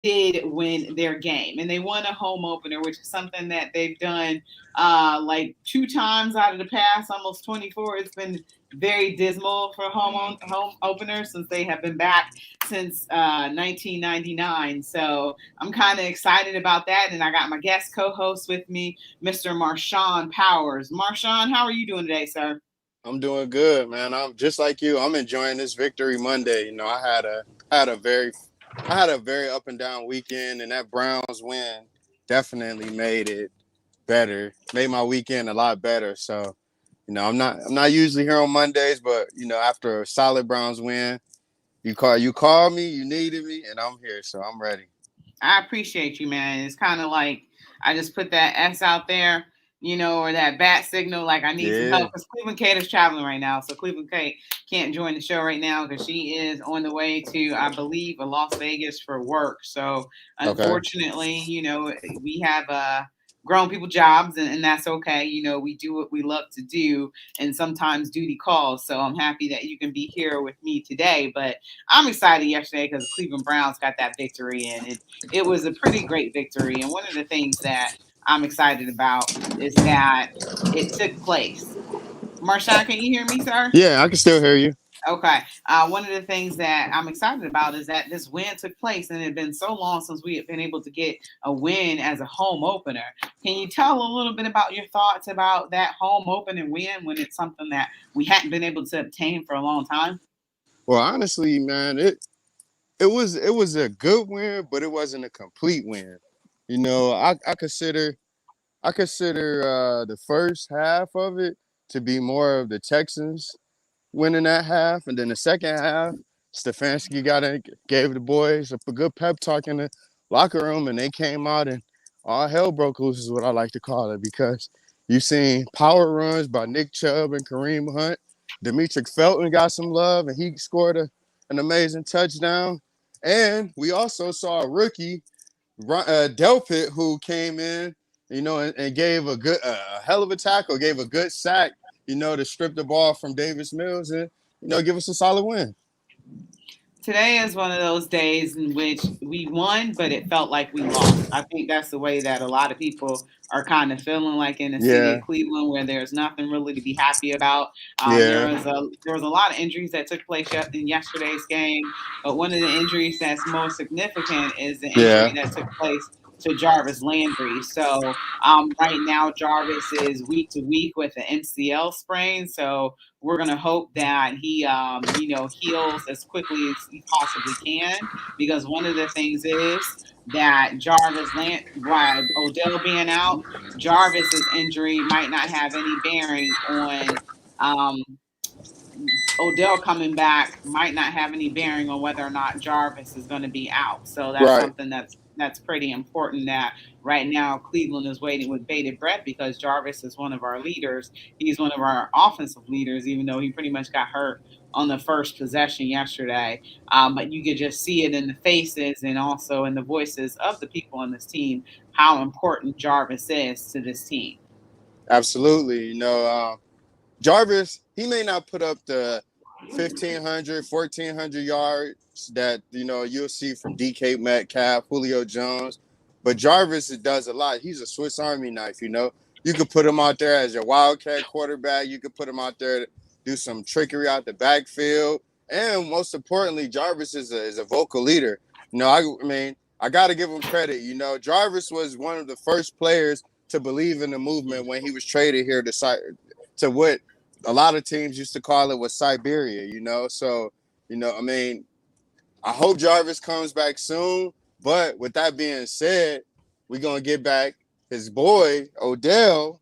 did win their game, and they won a home opener, which is something that they've done like two times out of the past almost 24. It's been very dismal for home openers since they have been back since 1999. So I'm kind of excited about that, and I got my guest co-host with me, Mr. Marshawn Powers. Marshawn, how are you doing today, sir? I'm doing good, man. I'm just like you. I'm enjoying this Victory Monday. Had a very I had a very up and down weekend, and that Browns win definitely made it better. Made my weekend a lot better. So, I'm not usually here on Mondays, but after a solid Browns win, you called me, you needed me, and I'm here, so I'm ready. I appreciate you, man. It's kind of like I just put that S out there, or that bat signal, like I need some Yeah. help because Cleveland Kate is traveling right now. So Cleveland Kate can't join the show right now because she is on the way to, I believe, Las Vegas for work. So Okay. unfortunately, we have grown people jobs, and that's okay. We do what we love to do, and sometimes duty calls. So I'm happy that you can be here with me today. But I'm excited yesterday because the Cleveland Browns got that victory, and it was a pretty great victory. And one of the things that I'm excited about is that it took place. Marshawn, can you hear me, sir? Yeah, I can still hear you. Okay. One of the things that I'm excited about is that this win took place, and it had been so long since we had been able to get a win as a home opener. Can you tell a little bit about your thoughts about that home opening win when it's something that we hadn't been able to obtain for a long time? Well, honestly, man, it was a good win, but it wasn't a complete win. I consider the first half of it to be more of the Texans winning that half, and then the second half, Stefanski gave the boys a good pep talk in the locker room, and they came out and all hell broke loose is what I like to call it because you seen power runs by Nick Chubb and Kareem Hunt. Demetric Felton got some love, and he scored an amazing touchdown. And we also saw a rookie Delpit who came in, and gave a hell of a tackle, gave a good sack, to strip the ball from Davis Mills and give us a solid win. Today is one of those days in which we won, but it felt like we lost. I think that's the way that a lot of people are kind of feeling like in the city of Yeah, Cleveland, where there's nothing really to be happy about. There yeah, was a lot of injuries that took place in yesterday's game, but one of the injuries that's most significant is the injury yeah. that took place to Jarvis Landry. So right now, Jarvis is week to week with an MCL sprain. So we're going to hope that he, heals as quickly as he possibly can. Because one of the things is that while Odell being out, Jarvis's injury might not have any bearing on um, Odell coming back might not have any bearing on whether or not Jarvis is going to be out. So that's Right. something that's pretty important. That right now Cleveland is waiting with bated breath because Jarvis is one of our leaders. He's one of our offensive leaders, even though he pretty much got hurt on the first possession yesterday. But you could just see it in the faces and also in the voices of the people on this team how important Jarvis is to this team. Absolutely. Jarvis, he may not put up the 1,500, 1,400 yards that, you'll see from DK Metcalf, Julio Jones, but Jarvis does a lot. He's a Swiss Army knife. You could put him out there as your wildcat quarterback. You could put him out there to do some trickery out the backfield. And most importantly, Jarvis is a vocal leader. I mean, I got to give him credit. Jarvis was one of the first players to believe in the movement when he was traded here to what a lot of teams used to call it was Siberia. So, I mean, I hope Jarvis comes back soon. But with that being said, we're gonna get back his boy Odell,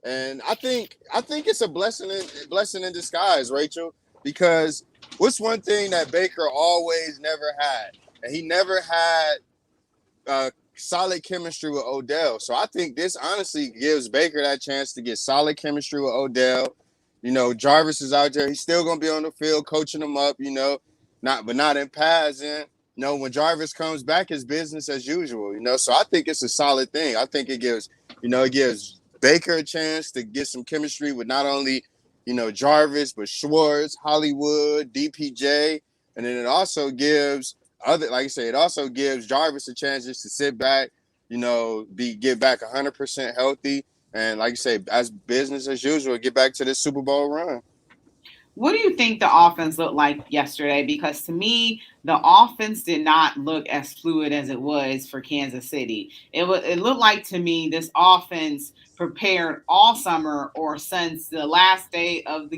and I think it's a blessing in disguise, Rachel, because what's one thing that Baker always never had, and he never had solid chemistry with Odell. So I think this honestly gives Baker that chance to get solid chemistry with Odell. Jarvis is out there. He's still gonna be on the field coaching him up. Not in passing. When Jarvis comes back, it's business as usual. So I think it's a solid thing. I think it gives Baker a chance to get some chemistry with not only Jarvis but Schwartz, Hollywood, DPJ, and then it also gives like I said, it also gives Jarvis a chance just to sit back, get back 100% healthy, and like you say, as business as usual, get back to this Super Bowl run. What do you think the offense looked like yesterday? Because to me, the offense did not look as fluid as it was for Kansas City. It looked like to me this offense prepared all summer or since the last day of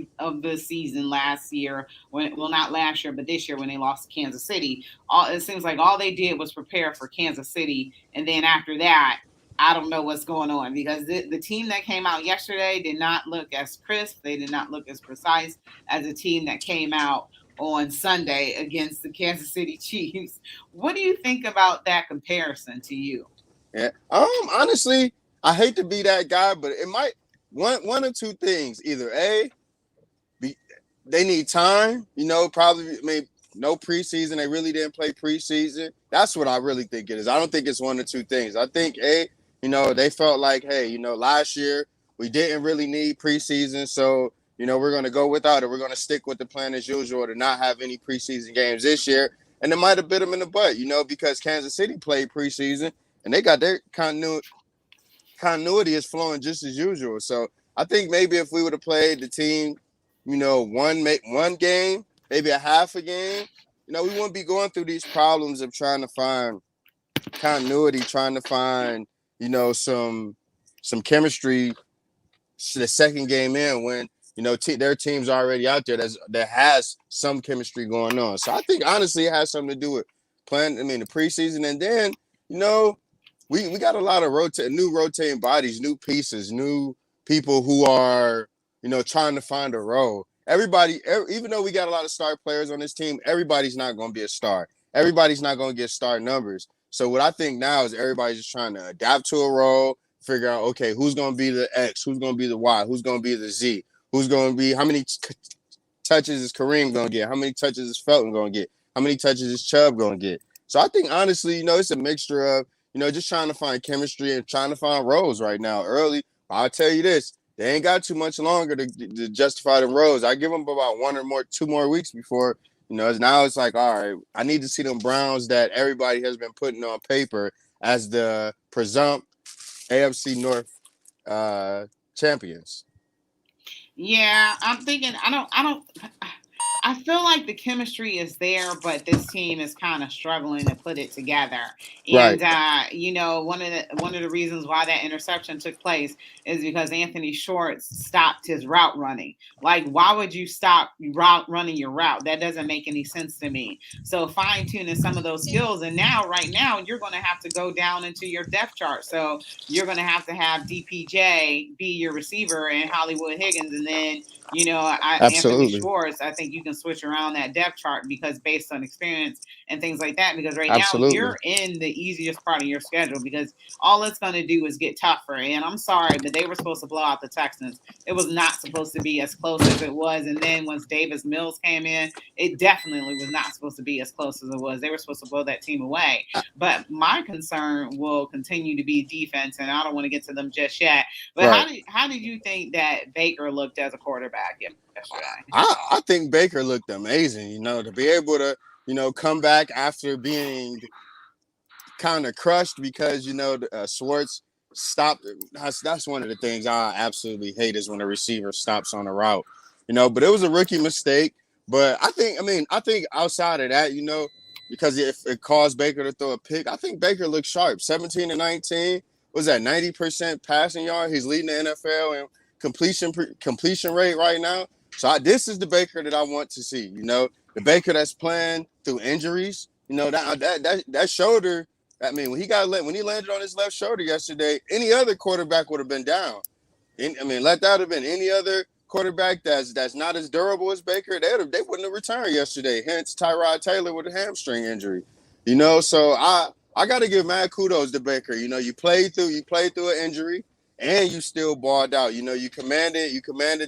the season last year, when, well, not last year but this year when they lost to Kansas City. It seems like all they did was prepare for Kansas City, and then after that, I don't know what's going on, because the team that came out yesterday did not look as crisp. They did not look as precise as a team that came out on Sunday against the Kansas City Chiefs. What do you think about that comparison to you? Yeah. Honestly, I hate to be that guy, but it might one or two things. Either A, be they need time, probably maybe no preseason. They really didn't play preseason. That's what I really think it is. I don't think it's one or two things. I think A, they felt like, hey, last year we didn't really need preseason, so we're going to go without it. We're going to stick with the plan as usual to not have any preseason games this year. And it might have bit them in the butt, because Kansas City played preseason and they got their continuity is flowing just as usual. So I think maybe if we would have played the team, one game, maybe a half a game, we wouldn't be going through these problems of trying to find continuity, trying to find, some chemistry the second game in when their team's already out there that has some chemistry going on. So I think honestly it has something to do with playing. I mean the preseason, and then we got a lot of new rotating bodies, new pieces, new people who are trying to find a role. Everybody, even though we got a lot of star players on this team, everybody's not going to be a star. Everybody's not going to get star numbers. So what I think now is everybody's just trying to adapt to a role, figure out, okay, who's going to be the X, who's going to be the Y, who's going to be the Z, who's going to be, how many touches is Kareem going to get, how many touches is Felton going to get, how many touches is Chubb going to get. So I think honestly, it's a mixture of, just trying to find chemistry and trying to find roles right now early. I'll tell you this, they ain't got too much longer to justify the roles. I give them about 2 more weeks before, now it's like, all right, I need to see them Browns that everybody has been putting on paper as the presumptive AFC North champions. Yeah, I'm thinking I feel like the chemistry is there, but this team is kind of struggling to put it together. And Right. one of the reasons why that interception took place is because Anthony Schwartz stopped his route running. Like, why would you stop running your route? That doesn't make any sense to me. So fine tuning some of those skills, and right now, you're going to have to go down into your depth chart. So you're going to have DPJ be your receiver and Hollywood Higgins, and then Anthony Absolutely. Schwartz. I think you can switch around that depth chart because based on experience and things like that. Because right now Absolutely. you're in the easiest part of your schedule because all it's going to do is get tougher. And I'm sorry, but they were supposed to blow out the Texans. It was not supposed to be as close as it was. And then once Davis Mills came in, it definitely was not supposed to be as close as it was. They were supposed to blow that team away. But my concern will continue to be defense, and I don't want to get to them just yet. But Right. how did you think that Baker looked as a quarterback yesterday? I think Baker looked amazing, to be able to, come back after being kind of crushed because, Schwartz stopped. That's one of the things I absolutely hate is when a receiver stops on a route, but it was a rookie mistake. But I think outside of that, because if it caused Baker to throw a pick, I think Baker looked sharp. 17 to 19, was that 90% passing yard? He's leading the NFL in completion rate right now. So this is the Baker that I want to see. The Baker that's playing through injuries. That shoulder. I mean, when he landed on his left shoulder yesterday, any other quarterback would have been down. Let that have been any other quarterback that's not as durable as Baker. They wouldn't have returned yesterday. Hence, Tyrod Taylor with a hamstring injury. So I got to give mad kudos to Baker. You played through an injury and you still balled out. You commanded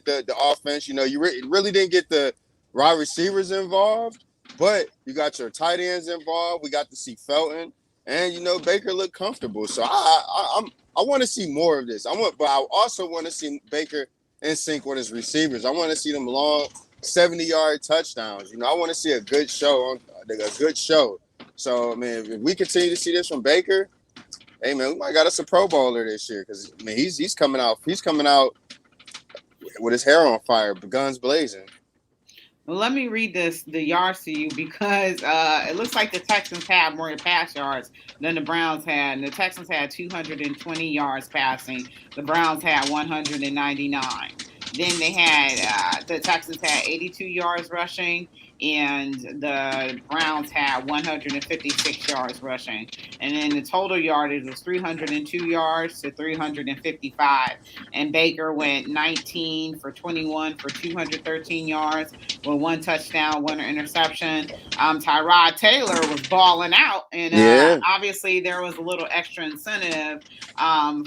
the offense. You really didn't get the wide receivers involved, but you got your tight ends involved. We got to see Felton, and Baker looked comfortable. So I want to see more of this. But I also want to see Baker in sync with his receivers. I want to see them long 70-yard touchdowns. I want to see a good show. So I mean, if we continue to see this from Baker, hey man, we might got us a Pro Bowler this year because I mean he's coming out with his hair on fire, guns blazing. Well, let me read the yards to you because it looks like the Texans had more pass yards than the Browns had. And the Texans had 220 yards passing. The Browns had 199. Then they had the Texans had 82 yards rushing, and the Browns had 156 yards rushing. And then the total yardage was 302 yards to 355. And Baker went 19 for 21 for 213 yards with one touchdown, one interception. Tyrod Taylor was balling out, and Yeah, obviously there was a little extra incentive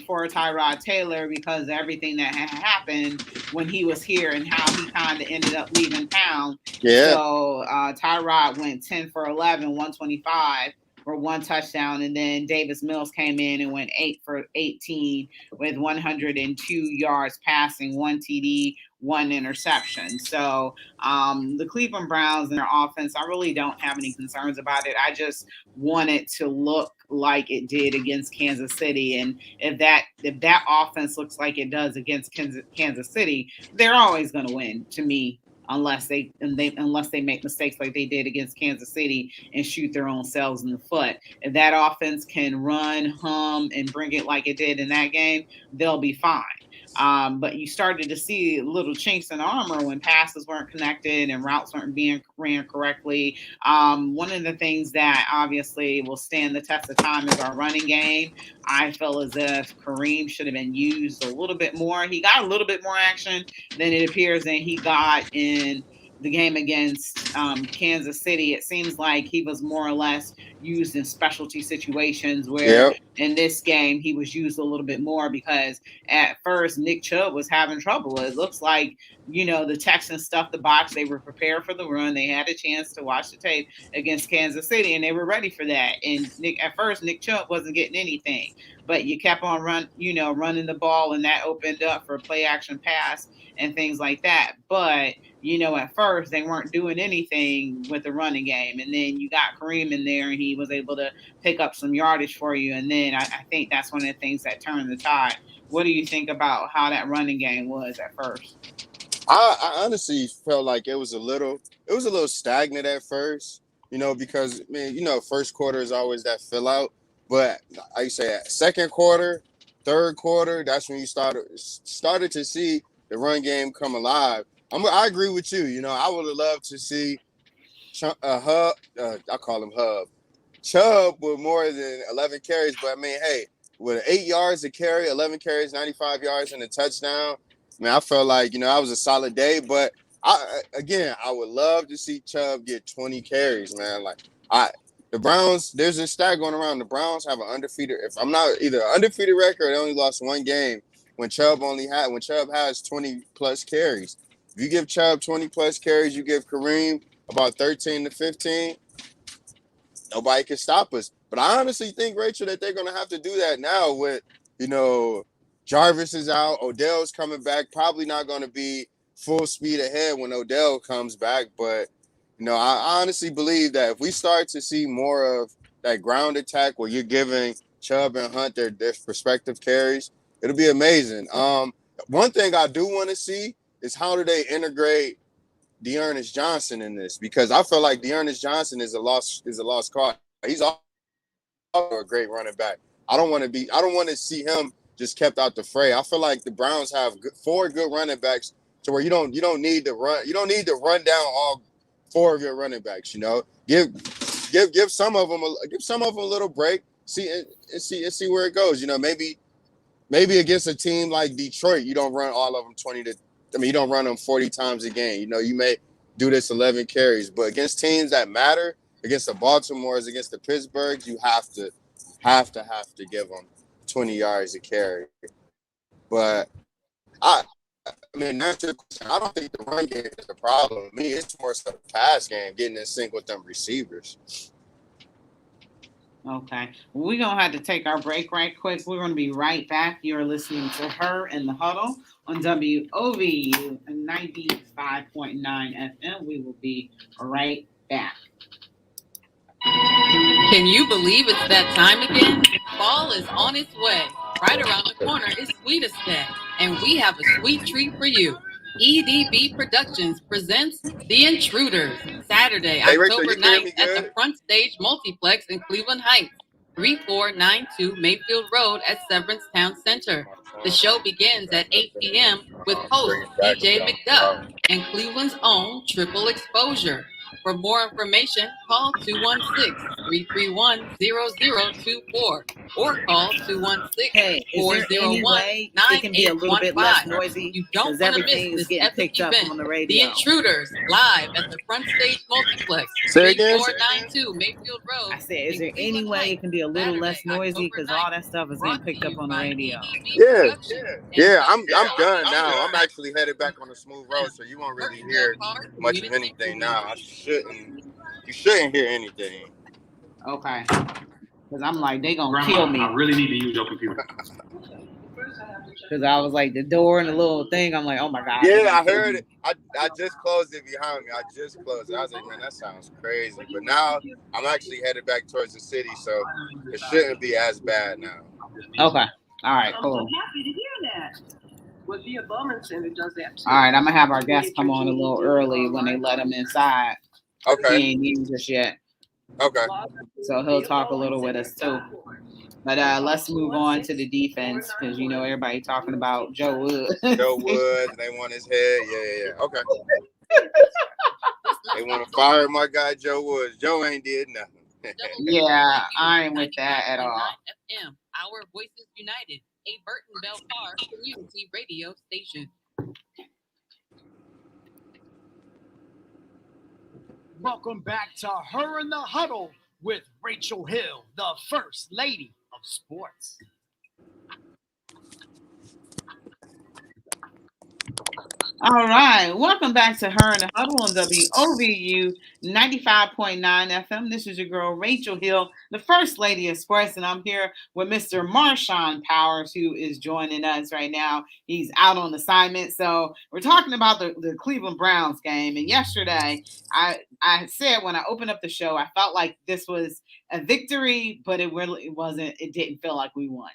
for Tyrod Taylor because of everything that had happened when he was here and how he kind of ended up leaving town. yeah, So Tyrod went 10 for 11, 125 for one touchdown, and then Davis Mills came in and went 8 for 18 with 102 yards passing, one TD, one interception. So the Cleveland Browns and their offense, I really don't have any concerns about it. I just want it to look like it did against Kansas City, and if that offense looks like it does against Kansas City, they're always going to win to me. Unless they make mistakes like they did against Kansas City and shoot their own selves in the foot. If that offense can run, hum, and bring it like it did in that game, they'll be fine. But you started to see little chinks in armor when passes weren't connected and routes weren't being ran correctly. One of the things that obviously will stand the test of time is our running game. I feel as if Kareem should have been used a little bit more. He got a little bit more action than it appears that he got in the game against Kansas City. It seems like he was more or less used in specialty situations where yeah. in this game he was used a little bit more because at first Nick Chubb was having trouble. It looks like, the Texans stuffed the box. They were prepared for the run. They had a chance to watch the tape against Kansas City and they were ready for that. And at first Nick Chubb wasn't getting anything. But you kept on running the ball, and that opened up for play action pass and things like that. But at first they weren't doing anything with the running game. And then you got Kareem in there and he was able to pick up some yardage for you. And then I think that's one of the things that turned the tide. What do you think about how that running game was at first? I honestly felt like it was a little stagnant at first, because I mean, first quarter is always that fill out, but like you say, second quarter, third quarter, that's when you started to see the run game come alive. I agree with you. I would have loved to see Hub. I call him Hub. Chubb with more than 11 carries, but I mean, hey, with 8 yards a carry, 11 carries, 95 yards, and a touchdown. Man, I felt like that was a solid day. But I would love to see Chubb get 20 carries, man. Like the Browns, there's a stat going around. The Browns have an undefeated. If I'm not either undefeated record, they only lost one game when Chubb has 20 plus carries. If you give Chubb 20 plus carries, you give Kareem about 13 to 15. Nobody can stop us. But I honestly think, Rachel, that they're going to have to do that now with, you know, Jarvis is out. Odell's coming back. Probably not going to be full speed ahead when Odell comes back. But, I honestly believe that if we start to see more of that ground attack where you're giving Chubb and Hunt their respective carries, it'll be amazing. One thing I do want to see is how do they integrate Dearness Johnson in this, because I feel like Dearness Johnson is a lost cause. He's also a great running back. I don't want to see him just kept out the fray. I feel like the Browns have four good running backs to where you don't need to run down all four of your running backs. Give some of them a little break. See where it goes. Maybe against a team like Detroit, you don't run all of them you don't run them 40 times a game. You may do this 11 carries, but against teams that matter, against the Baltimores, against the Pittsburghs, you have to give them 20 yards a carry. But that's your question. I don't think the run game is the problem. Me, it's more so the pass game, getting in sync with them receivers. Okay. We're going to have to take our break right quick. We're going to be right back. You're listening to Her in the Huddle on WOVU 95.9 FM. We will be right back. Can you believe it's that time again? Fall is on its way. Right around the corner is Sweetest Day, and we have a sweet treat for you. EDB Productions presents The Intruders, Saturday, Hey, Rachel, October you can hear 9th me at the good? Front Stage Multiplex in Cleveland Heights, 3492 Mayfield Road at Severance Town Center. The show begins at 8 p.m. with host DJ McDuck and Cleveland's own Triple Exposure. For more information, call 216-331-0024 or call Hey, is there any way it can be a little bit less 216-401-9815. noisy? You don't Because want to miss everything is this getting epic picked up event. on the The radio. Intruders, live at the Front Stage Multiplex, Say again? 3492 Mayfield Road. I said, is in there any Cleveland way Heights, it can be a little Saturday, less noisy? October Because 9th. all that stuff is getting Brought to picked up you on the by radio. EDB Yeah. Productions. Yeah, I'm done now. I'm actually headed back on the smooth road, so you won't really hear much of anything now. You shouldn't hear anything. Okay. Because I'm like, they going to kill me. I really need to use your computer. Because I was like, the door and the little thing, I'm like, oh my God. Yeah, I heard it. I just closed it behind me. I just closed it. I was like, man, that sounds crazy. But now I'm actually headed back towards the city, so it shouldn't be as bad now. Okay. All right, cool. I'm so happy to hear that. Well, the Obama Center does that too. All right, I'm going to have our guests come on a little early when they let them inside. Okay. He ain't in just yet. Okay. So he'll talk a little with us too. But let's move on to the defense because you know everybody talking about Joe Woods. Joe Woods, they want his head. Yeah. Okay. They want to fire my guy Joe Woods. Joe ain't did nothing. Yeah, I ain't with that at all. FM, Our Voices United, a Burton Bell Parr community radio station. Welcome back to Her in the Huddle with Rachel Hill, the First Lady of Sports. All right, welcome back to Her in the Huddle on WOVU 95.9 FM. This is your girl Rachel Hill, the First Lady of Sports, and I'm here with Mr. Marshawn Powers, who is joining us right now. He's out on assignment, so we're talking about the Cleveland Browns game. And yesterday, I said when I opened up the show, I felt like this was a victory, but it really wasn't. It didn't feel like we won,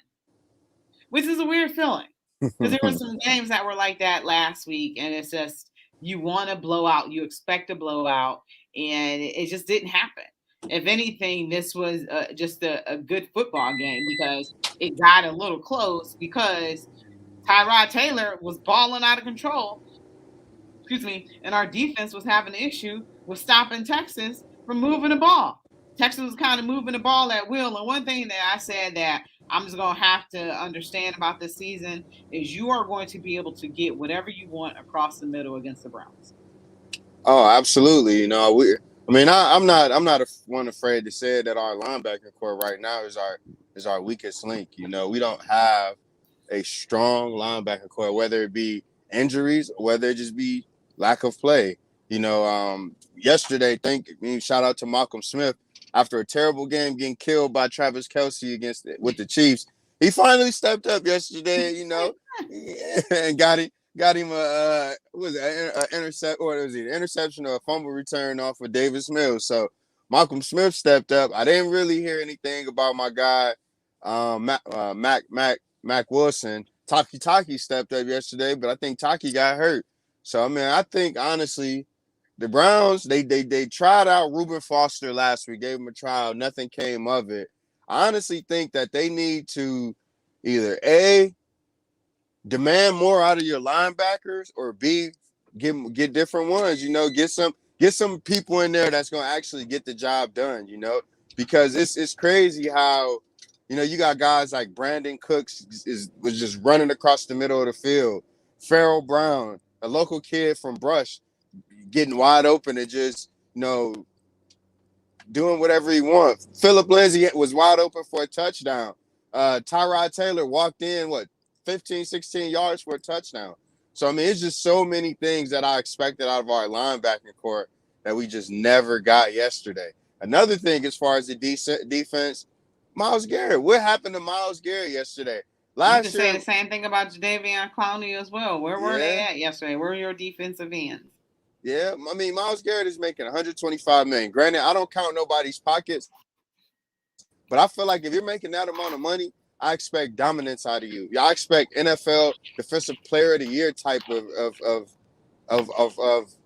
which is a weird feeling. Because there were some games that were like that last week, and it's just you want to blow out, you expect to blow out, and it just didn't happen. If anything, this was just a good football game because it got a little close because Tyrod Taylor was balling out of control. Excuse me, and our defense was having an issue with stopping Texas from moving the ball. Texas was kind of moving the ball at will, and one thing that I said that I'm just going to have to understand about this season is you are going to be able to get whatever you want across the middle against the Browns. Oh, absolutely. You know, I'm not one afraid to say that our linebacker core right now is our weakest link. You know, we don't have a strong linebacker core, whether it be injuries or whether it just be lack of play. You know, yesterday, shout out to Malcolm Smith. After a terrible game getting killed by Travis Kelce with the Chiefs, he finally stepped up yesterday, you know, and got him an interception or a fumble return off of Davis Mills. So Malcolm Smith stepped up. I didn't really hear anything about my guy Mac Wilson. Taki stepped up yesterday, but I think Taki got hurt. So I mean, I think honestly, the Browns, they tried out Reuben Foster last week, gave him a trial. Nothing came of it. I honestly think that they need to either A, demand more out of your linebackers, or B, get different ones, you know, get some people in there that's going to actually get the job done, you know, because it's crazy how, you know, you got guys like Brandon Cooks was just running across the middle of the field. Farrell Brown, a local kid from Brush, getting wide open and just, you know, doing whatever he wants. Philip Lindsay was wide open for a touchdown. Tyrod Taylor walked in, 15, 16 yards for a touchdown. So, I mean, it's just so many things that I expected out of our linebacking core that we just never got yesterday. Another thing, as far as the defense, Myles Garrett. What happened to Myles Garrett yesterday? You can say the same thing about Jadeveon Clowney as well. Where were they at yesterday? Where were your defensive ends? Yeah, I mean, Myles Garrett is making $125 million. Granted, I don't count nobody's pockets. But I feel like if you're making that amount of money, I expect dominance out of you. I expect NFL Defensive Player of the Year type of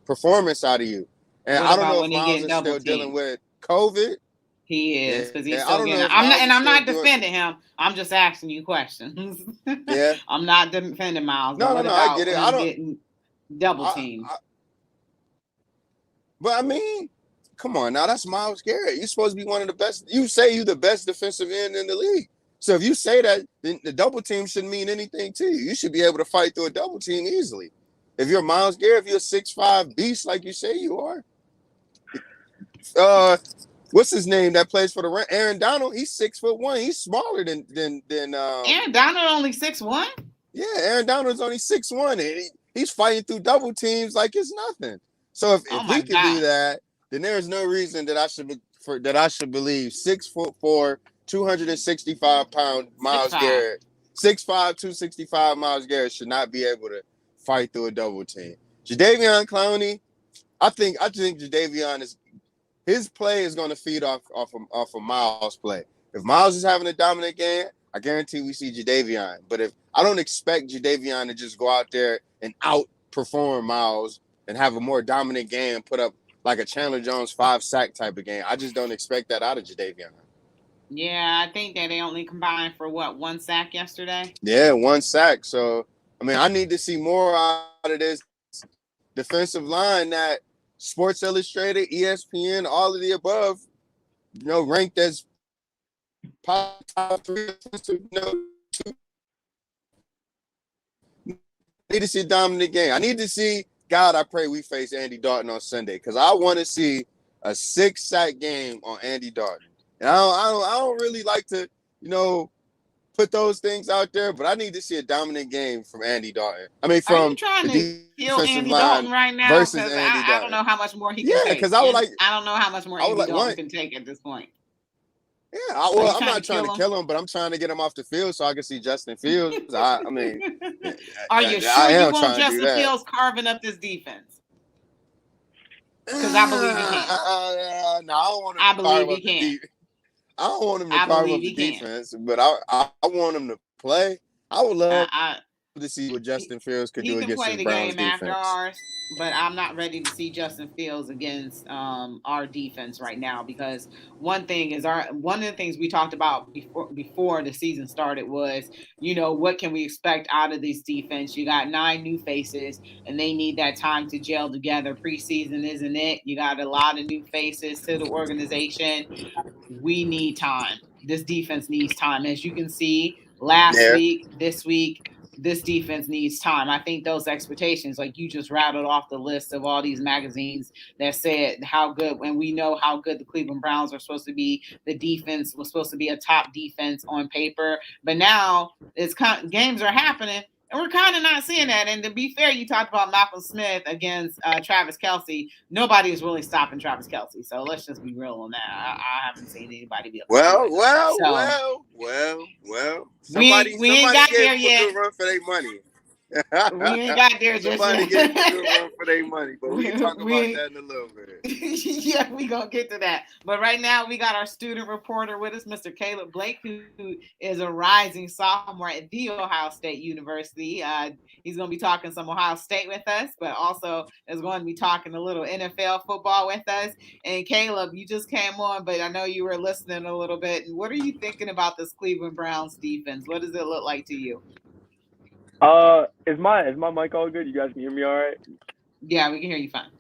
performance out of you. And What I don't about know if when he Miles getting is double still dealing teamed? with COVID. He is, Yeah, because he's I still don't getting. know if Miles And is I'm still not doing. defending him. I'm just asking you questions. Yeah. I'm not defending Miles. But No, what I get about it. when I he don't. getting double I, teamed? but I mean, come on now. That's Miles Garrett. You're supposed to be one of the best. You say you're the best defensive end in the league. So if you say that, then the double team shouldn't mean anything to you. You should be able to fight through a double team easily. If you're Miles Garrett, if you're a 6'5" beast like you say you are. What's his name that plays for the Rams? Aaron Donald. He's 6'1". He's smaller than Aaron Donald only 6'1". Yeah, Aaron Donald's only 6'1", and he's fighting through double teams like it's nothing. So Oh if my he could do God. that, then there's no reason that I should believe 6'4", 265-pound Miles 6'5". Garrett, 6'5", 265 Miles Garrett should not be able to fight through a double team. Jadeveon Clowney, I think Jadeveon his play is going to feed off of Miles' play. If Miles is having a dominant game, I guarantee we see Jadeveon. But if I don't expect Jadeveon to just go out there and outperform Miles and have a more dominant game, put up like a Chandler Jones 5-sack type of game. I just don't expect that out of Jadeveon. Yeah, I think that they only combined for 1 sack yesterday. Yeah, 1 sack. So I mean, I need to see more out of this defensive line that Sports Illustrated, ESPN, all of the above, ranked as top 3 defensive. I need to see a dominant game. I need to see. God, I pray we face Andy Dalton on Sunday because I want to see a 6-sack game on Andy Dalton. And I don't really like to, put those things out there, but I need to see a dominant game from Andy Dalton. I mean, Are you from trying the to kill defensive Andy line Dalton right now? versus Because Andy I don't Dalton. know how much more he can Yeah, take. because I don't know how much more Andy Dalton can take at this point. Yeah, I'm not trying to kill him, but I'm trying to get him off the field so I can see Justin Fields. I mean, are you sure I you am want trying to do Justin that. Fields carving up this defense? Because I believe he can. No, I don't want him I to believe carve he up the can. I don't want him to I carve believe up the he can. defense, but I want him to play. I would love I to see what Justin Fields could he do can against play this the Browns game after defense. ours, but I'm not ready to see Justin Fields against our defense right now because one of the things we talked about before the season started was, what can we expect out of this defense? You got 9 new faces and they need that time to gel together. Preseason isn't it? You got a lot of new faces to the organization. We need time. This defense needs time. As you can see, last week, this week, this defense needs time. I think those expectations, like you just rattled off the list of all these magazines that said how good, and we know how good the Cleveland Browns are supposed to be. The defense was supposed to be a top defense on paper, but now games are happening. And we're kind of not seeing that. And to be fair, you talked about Malcolm Smith against Travis Kelce. Nobody is really stopping Travis Kelce. So let's just be real on that. I haven't seen anybody be able to do it. Well. We ain't got there yet. A good run for their money. We ain't got there just Somebody yet. gave a good run for their money, but we can talk about that in a little bit. Yeah, we gonna get to that. But right now, we got our student reporter with us, Mr. Caleb Blake, who is a rising sophomore at The Ohio State University. He's gonna be talking some Ohio State with us, but also is going to be talking a little NFL football with us. And Caleb, you just came on, but I know you were listening a little bit. And what are you thinking about this Cleveland Browns defense? What does it look like to you? Is my mic all good? You guys can hear me all right? Yeah, we can hear you fine.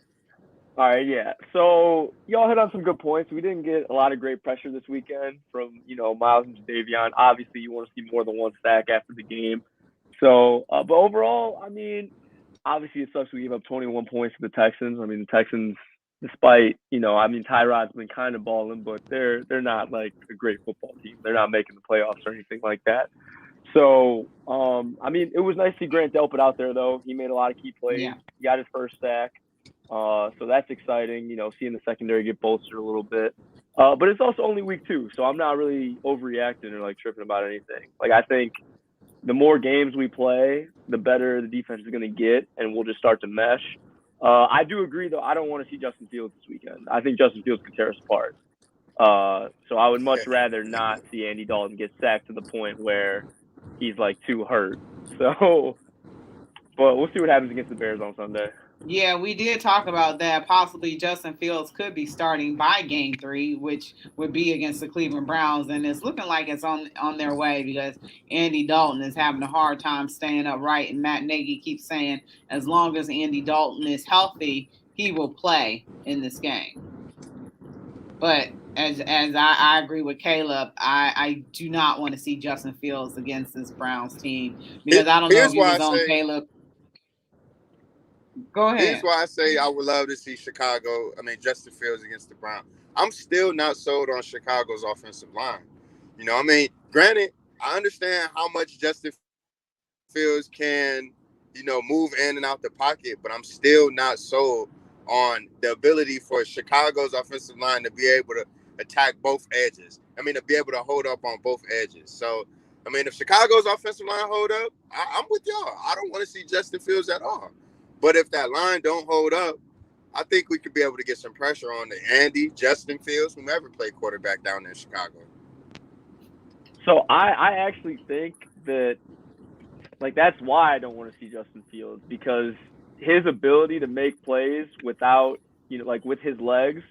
All right, yeah. So y'all hit on some good points. We didn't get a lot of great pressure this weekend from, Miles and Jadeveon. Obviously, you want to see more than 1 sack after the game. So, but overall, I mean, obviously it sucks we gave up 21 points to the Texans. I mean, the Texans, despite, Tyrod's been kind of balling, but they're not like a great football team. They're not making the playoffs or anything like that. So, it was nice to see Grant Delpit out there, though. He made a lot of key plays. Yeah. He got his first sack. So that's exciting, seeing the secondary get bolstered a little bit. But it's also only week 2, so I'm not really overreacting or, tripping about anything. I think the more games we play, the better the defense is going to get, and we'll just start to mesh. I do agree, though, I don't want to see Justin Fields this weekend. I think Justin Fields could tear us apart. So I would much rather not see Andy Dalton get sacked to the point where he's like too hurt. So, but we'll see what happens against the Bears on Sunday. Yeah, we did talk about that. Possibly Justin Fields could be starting by game 3, which would be against the Cleveland Browns. And it's looking like it's on their way because Andy Dalton is having a hard time staying upright. And Matt Nagy keeps saying as long as Andy Dalton is healthy, he will play in this game. But as I agree with Caleb, I do not want to see Justin Fields against this Browns team because I don't know if he was on Caleb. Go ahead. Here's why I say I would love to see Justin Fields against the Browns. I'm still not sold on Chicago's offensive line. Granted, I understand how much Justin Fields can, move in and out the pocket, but I'm still not sold on the ability for Chicago's offensive line to be able to attack both edges. To be able to hold up on both edges. So, if Chicago's offensive line hold up, I'm with y'all. I don't want to see Justin Fields at all. But if that line don't hold up, I think we could be able to get some pressure on the Andy, Justin Fields, whomever played quarterback down there in Chicago. So I actually think that, that's why I don't want to see Justin Fields, because his ability to make plays without, with his legs,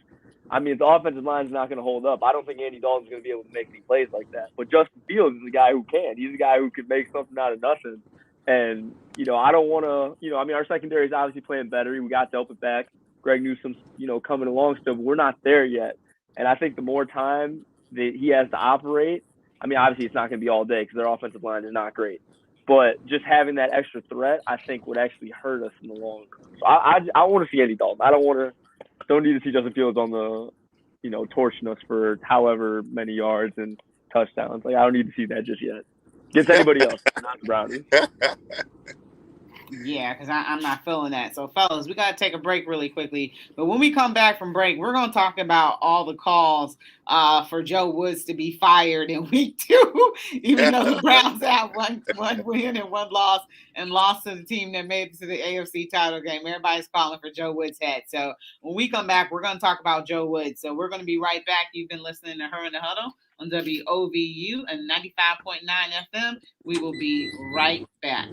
the offensive line is not going to hold up. I don't think Andy Dalton's going to be able to make any plays like that. But Justin Fields is the guy who can. He's the guy who can make something out of nothing. And, I don't want to, our secondary is obviously playing better. We got Delpit back. Greg Newsom's, coming along still, but we're not there yet. And I think the more time that he has to operate, obviously it's not going to be all day because their offensive line is not great. But just having that extra threat, I think would actually hurt us in the long run. So I want to see Andy Dalton. Don't need to see Justin Fields on the, torching us for however many yards and touchdowns. I don't need to see that just yet. Against anybody else, not the Brownies. Yeah, because I'm not feeling that. So, fellas, we got to take a break really quickly. But when we come back from break, we're going to talk about all the calls for Joe Woods to be fired in week 2, even though the Browns have one win and one loss and lost to the team that made it to the AFC title game. Everybody's calling for Joe Woods' head. So, when we come back, we're going to talk about Joe Woods. So, we're going to be right back. You've been listening to Her in the Huddle on WOVU and 95.9 FM. We will be right back.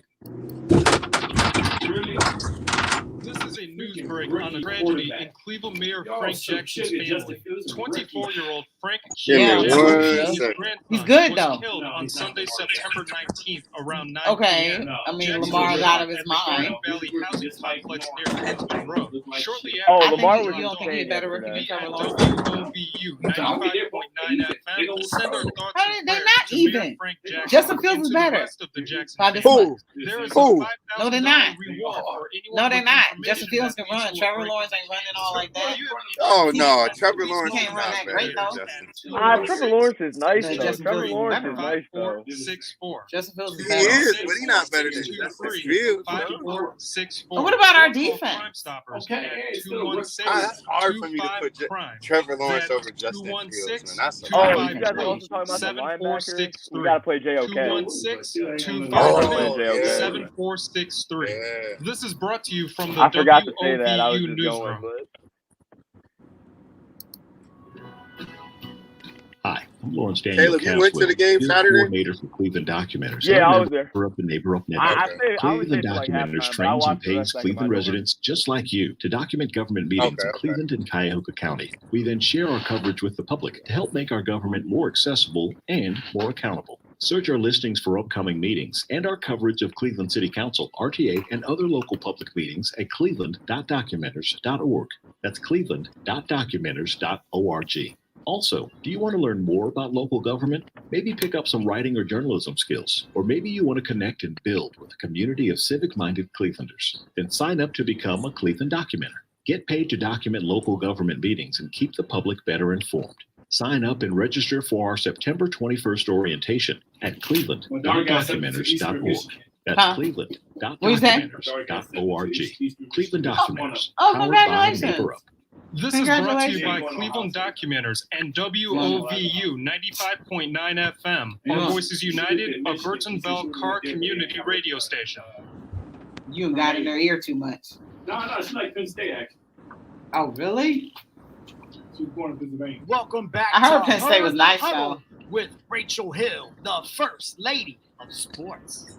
This is a news break on a tragedy in Cleveland Mayor Frank Jackson's family. 24-year-old Frank Jackson, he's good though. Killed on Sunday, September 19th around 9 p.m. Lamar's out of his mind. Valley housing complex near Kingsman Road. Shortly after, Lamar was you don't think he better recognize WOVU 95.9 FM. Send our thoughts and they're prayers not to even. Mayor Frank Jackson. Justin Fields is better. There is a $5,000 No, they're not. reward for anyone. No, they're not. Justin Fields can run. Trevor Lawrence ain't running all like that. Oh no, Trevor Lawrence can't run that great though. Trevor Lawrence is nice though. Justin Trevor Fields Lawrence is is nice though. 6'4". Justin Fields is He better. is, but he's not better than Justin Fields. 5'4", 6'4". What about our defense? That's hard for me to put Trevor Lawrence over Justin Fields, man. That's you guys are also talking about the linebacker. We gotta play JOK. 216-253-7463. This is brought to you from the I forgot to say that. I was WOVU just newsroom. going, Hi, I'm Lawrence Daniel. Caleb, you went to the game Saturday? Coordinator for Cleveland Documenters. Yeah, I was there. Up the neighbor up I Cleveland Documenters trains and pays Cleveland Cleveland residents just like you to document government meetings in Cleveland and Cuyahoga County. We then share our coverage with the public to help make our government more accessible and more accountable. Search our listings for upcoming meetings and our coverage of Cleveland City Council, RTA, and other local public meetings at cleveland.documenters.org. That's cleveland.documenters.org. Also, do you want to learn more about local government? Maybe pick up some writing or journalism skills, or maybe you want to connect and build with a community of civic-minded Clevelanders. Then sign up to become a Cleveland Documenter. Get paid to document local government meetings and keep the public better informed. Sign up and register for our September 21st orientation at cleveland.documenters.org. That's cleveland.documenters.org. Cleveland Documenters, powered by Neighbor Up. This is brought to you by Cleveland Documenters and WOVU 95.9 FM. Our Voices United, a Burton Bell Car community radio station. You got in their ear too much. No, it's like Penn State, actually. Oh, really? She was born in Pennsylvania. Welcome back I heard to Penn State Her was in the nice, Huddle though. with Rachel Hill, the First Lady of Sports.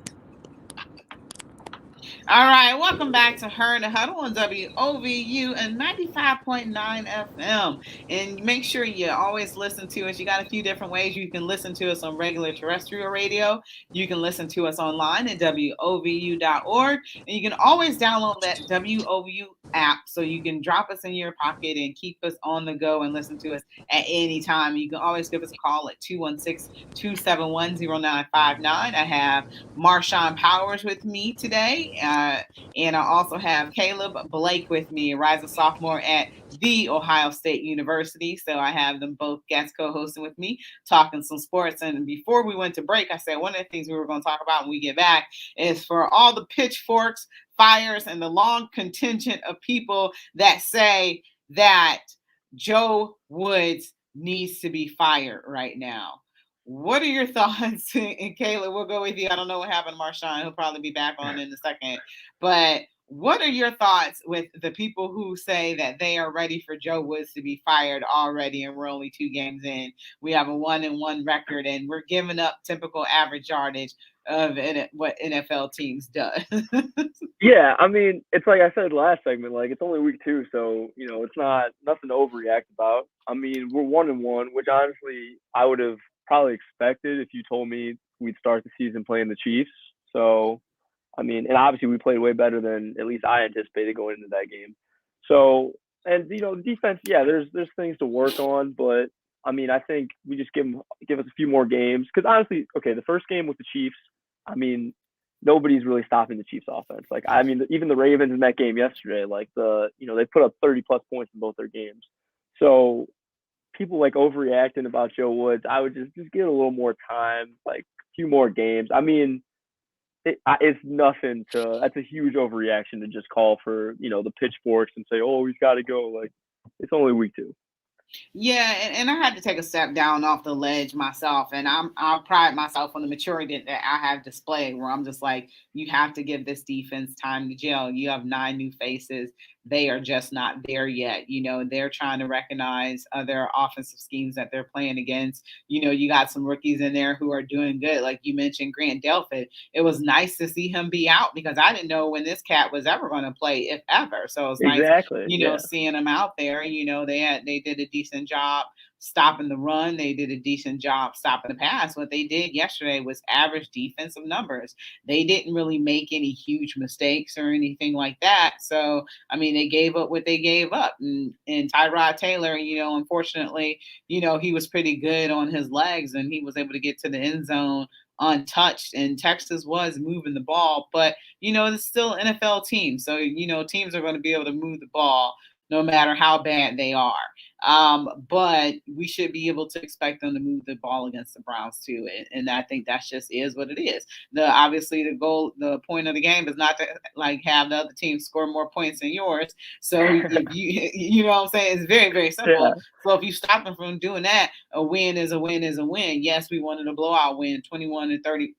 All right, welcome back to Her in the Huddle on WOVU and 95.9 FM. And make sure you always listen to us. You got a few different ways you can listen to us on regular terrestrial radio. You can listen to us online at WOVU.org. And you can always download that WOVU app so you can drop us in your pocket and keep us on the go and listen to us at any time. You can always give us a call at 216-271-0959. I have Marshawn Powers with me today. And I also have Caleb Blake with me, a rising sophomore at The Ohio State University. So I have them both guest co-hosting with me, talking some sports. And before we went to break, I said one of the things we were going to talk about when we get back is for all the pitchforks, fires, and the long contingent of people that say that Joe Woods needs to be fired right now. What are your thoughts? And Kayla, we'll go with you. I don't know what happened to Marshawn. He'll probably be back on in a second. But what are your thoughts with the people who say that they are ready for Joe Woods to be fired already and we're only 2 games in? We have a 1-1 record and we're giving up typical average yardage of what NFL teams do. Yeah, I mean, it's like I said last segment, like it's only week 2, so it's not nothing to overreact about. I mean, we're 1-1, which honestly I would have probably expected if you told me we'd start the season playing the Chiefs. So, I mean, and obviously we played way better than at least I anticipated going into that game. So, and defense, yeah, there's things to work on, but I mean, I think we just give us a few more games because honestly, okay, the first game with the Chiefs, I mean, nobody's really stopping the Chiefs offense. Like, I mean, even the Ravens in that game yesterday, like they put up 30 plus points in both their games. So people like overreacting about Joe Woods, I would just give it a little more time, like a few more games. I mean, it's nothing to. That's a huge overreaction to just call for the pitchforks and say, oh, he's got to go. Like, it's only week 2. Yeah, and I had to take a step down off the ledge myself, and I pride myself on the maturity that I have displayed. Where I'm just like, you have to give this defense time to gel. You have 9 new faces; they are just not there yet. They're trying to recognize other offensive schemes that they're playing against. You got some rookies in there who are doing good, like you mentioned, Grant Delpit. It was nice to see him be out because I didn't know when this cat was ever going to play, if ever. So it was nice, seeing him out there. They did a decent job stopping the run. They did a decent job stopping the pass. What they did yesterday was average defensive numbers. They didn't really make any huge mistakes or anything like that. So, I mean, they gave up what they gave up. And Tyrod Taylor, unfortunately, he was pretty good on his legs and he was able to get to the end zone untouched, and Texas was moving the ball, but it's still an NFL team. So, teams are going to be able to move the ball no matter how bad they are. But we should be able to expect them to move the ball against the Browns too. And I think that just is what it is. Obviously the point of the game is not to have the other team score more points than yours. So if you know what I'm saying, it's very, very simple. Yeah. So if you stop them from doing that, a win is a win is a win. Yes, we wanted a blowout win, 21-31.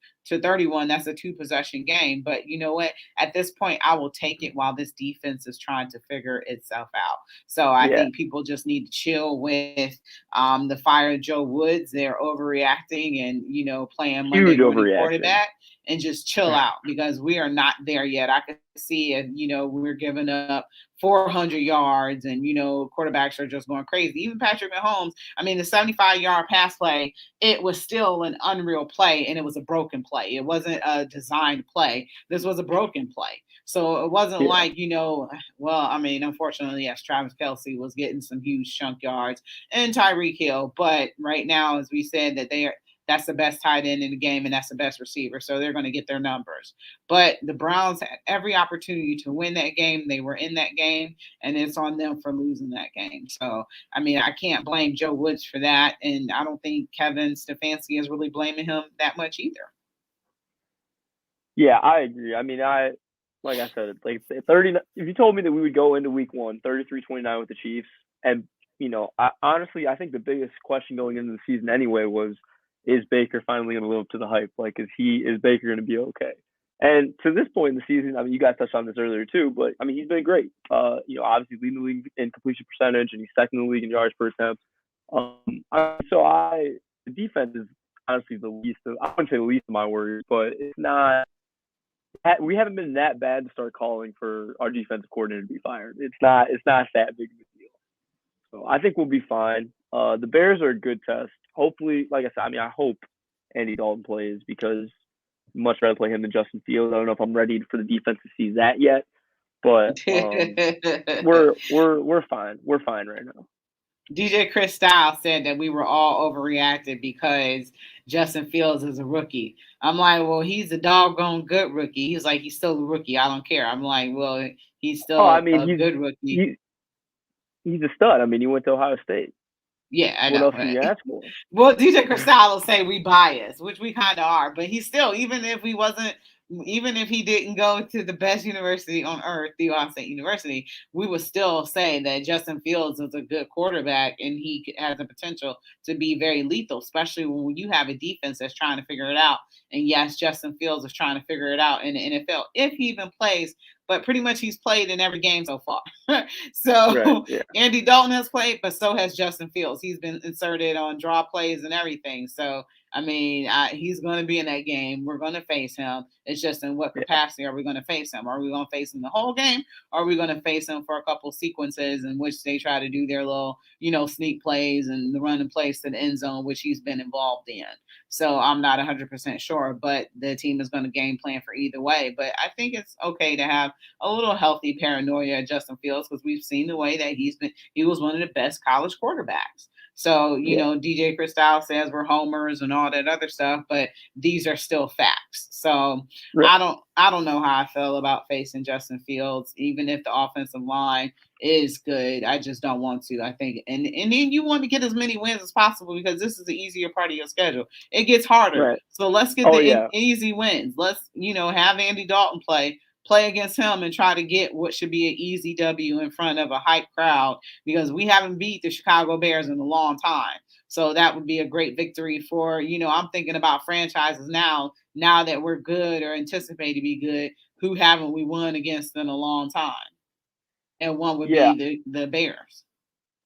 That's a 2-possession game. But you know what? At this point, I will take it while this defense is trying to figure itself out. So I think people just need to chill with the fire of Joe Woods. They're overreacting and, playing Monday morning quarterback and just chill out because we are not there yet. I can see it, we're giving up 400 yards and, quarterbacks are just going crazy. Even Patrick Mahomes, I mean, the 75-yard pass play, it was still an unreal play and it was a broken play. It wasn't a designed play. This was a broken play. So it wasn't like, unfortunately, yes, Travis Kelce was getting some huge chunk yards and Tyreek Hill. But right now, as we said, that's the best tight end in the game and that's the best receiver. So they're going to get their numbers. But the Browns had every opportunity to win that game. They were in that game and it's on them for losing that game. So, I mean, I can't blame Joe Woods for that. And I don't think Kevin Stefanski is really blaming him that much either. Yeah, I agree. I mean, like I said, like 30. If you told me that we would go into week 1, 33-29 with the Chiefs, and honestly, I think the biggest question going into the season anyway was, is Baker finally going to live up to the hype? Like, is Baker going to be okay? And to this point in the season, I mean, you guys touched on this earlier too, but I mean, he's been great. Obviously leading the league in completion percentage, and he's second in the league in yards per attempt. The defense is honestly the least of, I wouldn't say the least of my worries, but it's not. We haven't been that bad to start calling for our defensive coordinator to be fired. It's not that big of a deal. So I think we'll be fine. The Bears are a good test. Hopefully, like I said, I mean, I hope Andy Dalton plays because I'd much rather play him than Justin Fields. I don't know if I'm ready for the defense to see that yet, but we're fine. We're fine right now. DJ Chris Styles said that we were all overreacted because Justin Fields is a rookie. I'm like, well, he's a doggone good rookie. He's like, he's still a rookie. I don't care. I'm like, well, he's still a good rookie. He's a stud. I mean, he went to Ohio State. Yeah, I know. What else can you ask for? Well, DJ Cristal will say we biased, which we kind of are, but he's still, even if he didn't go to the best university on earth, the Ohio State University, we would still say that Justin Fields is a good quarterback and he has the potential to be very lethal, especially when you have a defense that's trying to figure it out. And yes, Justin Fields is trying to figure it out in the NFL if he even plays. But pretty much he's played in every game so far. So right, yeah. Andy Dalton has played, but so has Justin Fields. He's been inserted on draw plays and everything. So, I mean, he's going to be in that game. We're going to face him. It's just in what capacity are we going to face him? Are we going to face him the whole game? Or are we going to face him for a couple sequences in which they try to do their little, sneak plays and the run and plays to the end zone, which he's been involved in. So I'm not 100% sure, but the team is going to game plan for either way. But I think it's okay to have a little healthy paranoia at Justin Fields because we've seen the way that he was one of the best college quarterbacks. So, DJ Cristal says we're homers and all that other stuff, but these are still facts. So right. I don't know how I feel about facing Justin Fields, even if the offensive line is good. I just don't want to. I think, and then you want to get as many wins as possible because this is the easier part of your schedule. It gets harder. Right. So let's get easy wins. Let's, have Andy Dalton play against him and try to get what should be an easy W in front of a hype crowd because we haven't beat the Chicago Bears in a long time. So that would be a great victory for, I'm thinking about franchises now that we're good or anticipate to be good, who haven't we won against in a long time? And one would be the Bears.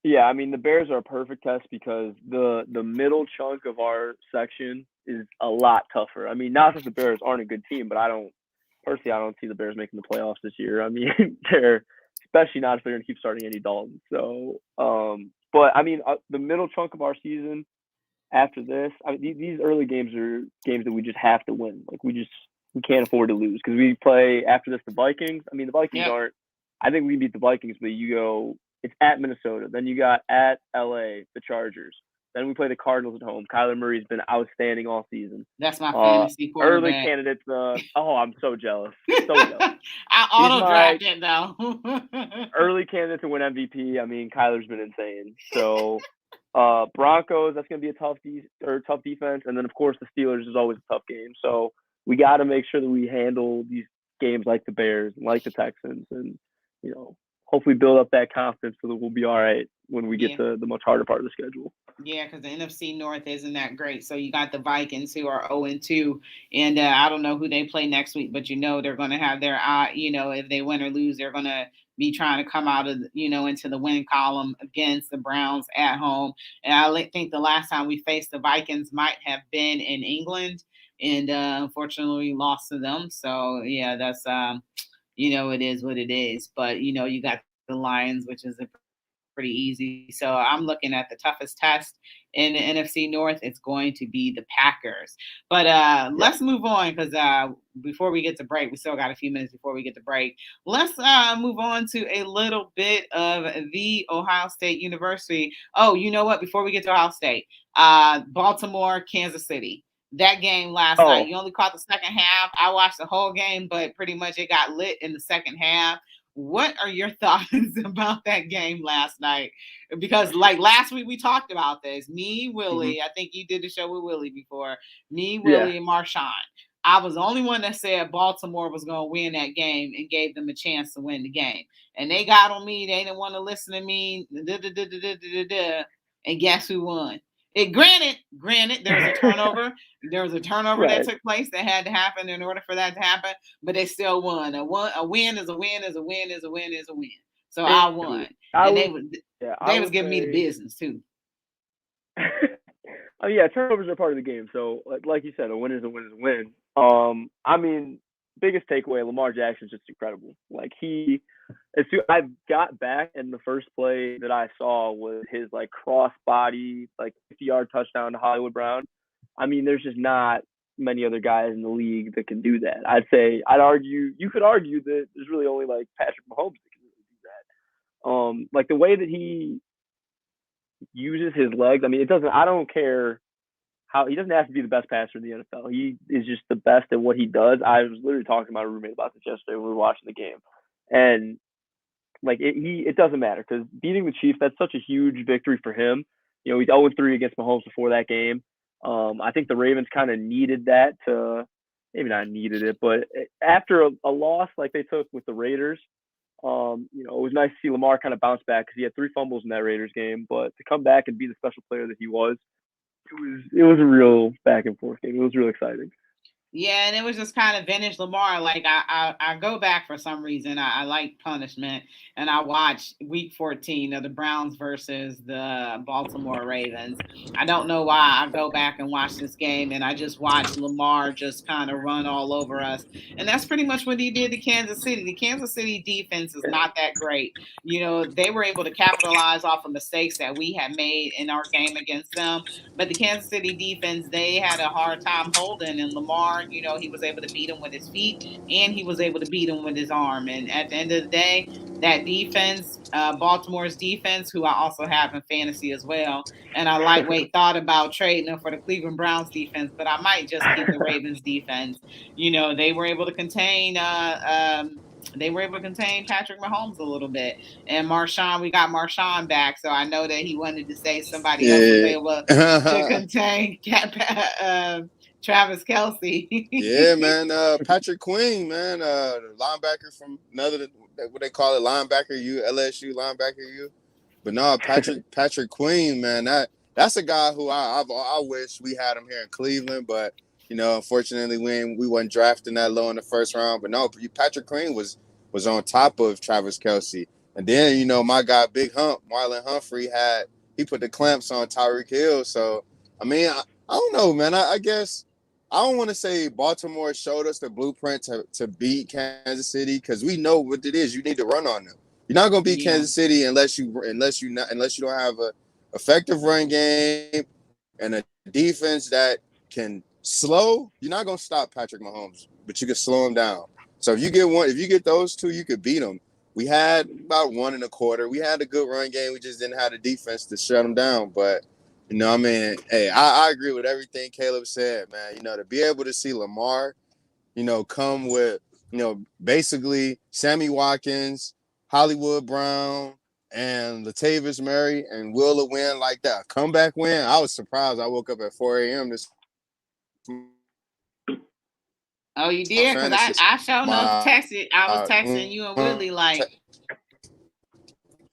Yeah, I mean, the Bears are a perfect test because the middle chunk of our section is a lot tougher. I mean, not that the Bears aren't a good team, but I don't see the Bears making the playoffs this year. I mean, they're especially not if they're going to keep starting Andy Dalton. So, but I mean, the middle chunk of our season after this, I mean, these early games are games that we just have to win. Like we can't afford to lose because we play after this the Vikings. I mean, the Vikings aren't. I think we beat the Vikings, but it's at Minnesota. Then you got at LA the Chargers. Then we play the Cardinals at home. Kyler Murray's been outstanding all season. That's my fantasy quarterback. Early candidates. I'm so jealous. So jealous. I auto-drafted though. Early candidate to win MVP. I mean, Kyler's been insane. So Broncos, that's going to be a tough defense. And then, of course, the Steelers is always a tough game. So we got to make sure that we handle these games like the Bears and like the Texans and, hopefully build up that confidence so that we'll be all right when we get to the much harder part of the schedule. Yeah, because the NFC North isn't that great. So you got the Vikings who are 0-2, and I don't know who they play next week, but they're going to have their if they win or lose, they're going to be trying to come out of into the win column against the Browns at home. And I think the last time we faced the Vikings might have been in England, and unfortunately we lost to them. So yeah, that's it is what it is. But you got the Lions, which is a pretty easy. So I'm looking at the toughest test in the NFC North. It's going to be the Packers. But let's move on because before we get to break, we still got a few minutes before we get to break. Let's move on to a little bit of the Ohio State University. Oh, you know what? Before we get to Ohio State, Baltimore, Kansas City. That game last night, you only caught the second half. I watched the whole game, but pretty much it got lit in the second half. What are your thoughts about that game last night? Because like last week we talked about this. Me, Willie, I think you did the show with Willie before. Me, Willie, and Marshawn. I was the only one that said Baltimore was going to win that game and gave them a chance to win the game. And they got on me. They didn't want to listen to me. And guess who won? Granted, there was a turnover. There was a turnover Right. that took place that had to happen in order for that to happen, but they still won. A win is a win is a win is a win is a win. So I won, and they was giving me the business too. Oh yeah, turnovers are part of the game. So like you said, a win is a win is a win. I mean, biggest takeaway, Lamar Jackson's just incredible. Like I got back and the first play that I saw was his like cross body, like 50-yard touchdown to Hollywood Brown. I mean, there's just not many other guys in the league that can do that. You could argue that there's really only like Patrick Mahomes that can really do that. Like the way that he uses his legs. I mean, I don't care how he doesn't have to be the best passer in the NFL. He is just the best at what he does. I was literally talking to my roommate about this yesterday when we were watching the game, and like it doesn't matter because beating the Chiefs, that's such a huge victory for him. You know, he's 0-3 against Mahomes before that game. I think the Ravens kind of needed that to maybe not needed it, but after a loss like they took with the Raiders, you know, it was nice to see Lamar kind of bounce back because he had 3 fumbles in that Raiders game, but to come back and be the special player that he was, it was a real back and forth game. It was real exciting. Yeah, and it was just kind of vintage Lamar. Like I go back for some reason. I like punishment, and I watched Week 14 of the Browns versus the Baltimore Ravens. I don't know why I go back and watch this game, and I just watched Lamar just kind of run all over us, and that's pretty much what he did to Kansas City. The Kansas City defense is not that great. You know, they were able to capitalize off of mistakes that we had made in our game against them, but the Kansas City defense, they had a hard time holding, and Lamar, you know, he was able to beat him with his feet and he was able to beat him with his arm. And at the end of the day, that defense, Baltimore's defense, who I also have in fantasy as well, and I lightweight thought about trading them for the Cleveland Browns defense, but I might just keep the Ravens defense. You know, they were able to contain Patrick Mahomes a little bit. And Marshawn, we got Marshawn back, so I know that he wanted to say somebody else was able to contain Travis Kelce. Yeah, man. Patrick Queen, man. Linebacker from what they call it, linebacker U, LSU linebacker U. But no, Patrick Queen, man. That's a guy who I wish we had him here in Cleveland, but you know, unfortunately, we wasn't drafting that low in the first round. But no, Patrick Queen was on top of Travis Kelce, and then you know my guy Big Hump, Marlon Humphrey he put the clamps on Tyreek Hill. So I mean, I don't know, man. I guess. I don't want to say Baltimore showed us the blueprint to beat Kansas City because we know what it is. You need to run on them. You're not going to beat Kansas City unless you don't have a effective run game and a defense that can slow. You're not going to stop Patrick Mahomes, but you can slow him down. So if you get those two, you could beat them. We had about 1.25. We had a good run game. We just didn't have the defense to shut them down, but. You know, I mean, hey, I agree with everything Caleb said, man. You know, to be able to see Lamar, you know, come with, you know, basically Sammy Watkins, Hollywood Brown, and Latavius Murray and Will win like that. Comeback win. I was surprised. I woke up at 4 a.m. this. Oh, you did? Because I sure enough texted. I was texting you and Willie like,